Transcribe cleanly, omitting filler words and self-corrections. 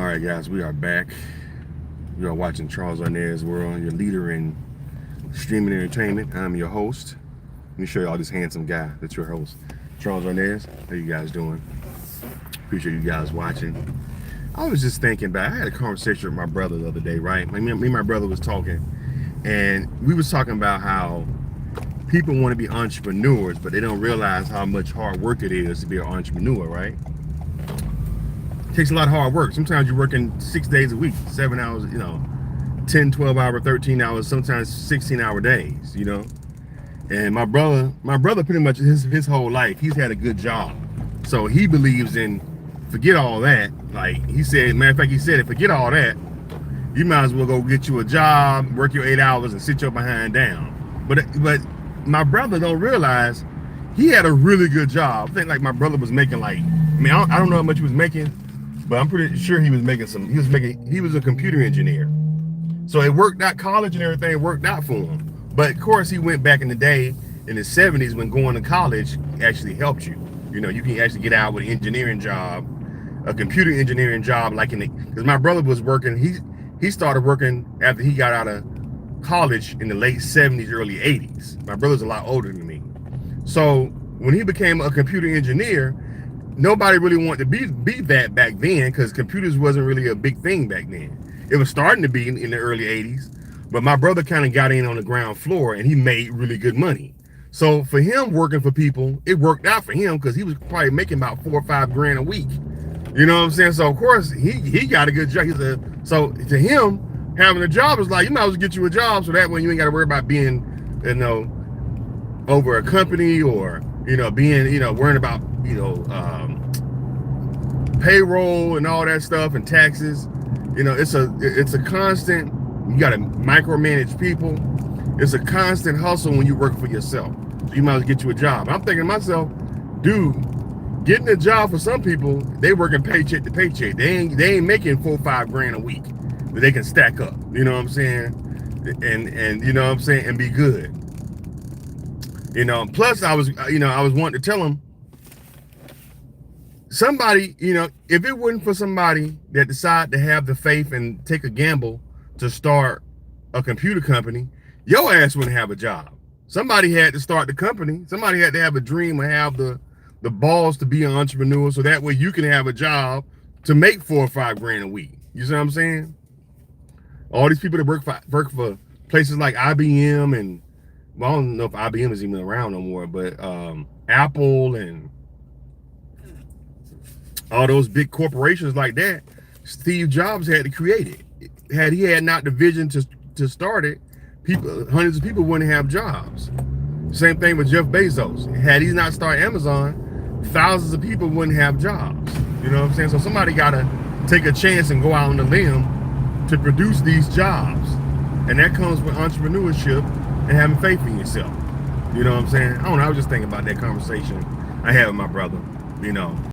All right, guys, we are back. You are watching Charles Arnes World, your leader in streaming entertainment. I'm your host. Let me show you all this handsome guy that's your host, Charles Arnes. How you guys doing? Appreciate you guys watching. I was just thinking back. I had a conversation with my brother the other day, right? Me and my brother was talking, and we was talking about how people want to be entrepreneurs, but they don't realize how much hard work it is to be an entrepreneur, right? It takes a lot of hard work. Sometimes you're working 6 days a week, 7 hours, 10, 12 hour, 13 hours, sometimes 16-hour days, And my brother pretty much his whole life, he's had a good job. So he believes in forget all that. Like he said, matter of fact, he said it, forget all that. You might as well go get you a job, work your 8 hours and sit your behind down. But my brother don't realize he had a really good job. I think like my brother was making I don't know how much he was making, but I'm pretty sure he was making he was a computer engineer. So it worked out, college and everything worked out for him. But of course he went back in the day in the 70s when going to college actually helped you. You can actually get out with an engineering job, a computer engineering job, because my brother was working, he started working after he got out of college in the late 70s, early 80s. My brother's a lot older than me. So when he became a computer engineer, nobody really wanted to be that back then because computers wasn't really a big thing back then. It was starting to be in the early 80s, but my brother kind of got in on the ground floor and he made really good money. So for him working for people, it worked out for him because he was probably making about 4 or 5 grand a week. You know what I'm saying? So of course he got a good job. So to him, having a job is like, you might as well get you a job so that way you ain't got to worry about being, over a company or, worrying about, payroll and all that stuff and taxes. It's a constant, you got to micromanage people. It's a constant hustle when you work for yourself. So you might as well get you a job. I'm thinking to myself, dude, getting a job for some people, they working paycheck to paycheck. They ain't making 4 or 5 grand a week that they can stack up. You know what I'm saying? And you know what I'm saying? And be good. Plus I was wanting to tell them, somebody, if it wasn't for somebody that decided to have the faith and take a gamble to start a computer company, your ass wouldn't have a job. Somebody had to start the company. Somebody had to have a dream and have the balls to be an entrepreneur so that way you can have a job to make 4 or 5 grand a week. You see what I'm saying? All these people that work for places like IBM and, well, I don't know if IBM is even around no more, but Apple and all those big corporations like that, Steve Jobs had to create it. Had he had not the vision to start it, hundreds of people wouldn't have jobs. Same thing with Jeff Bezos. Had he not started Amazon, thousands of people wouldn't have jobs. You know what I'm saying? So somebody got to take a chance and go out on the limb to produce these jobs. And that comes with entrepreneurship and having faith in yourself. You know what I'm saying? I don't know. I was just thinking about that conversation I had with my brother,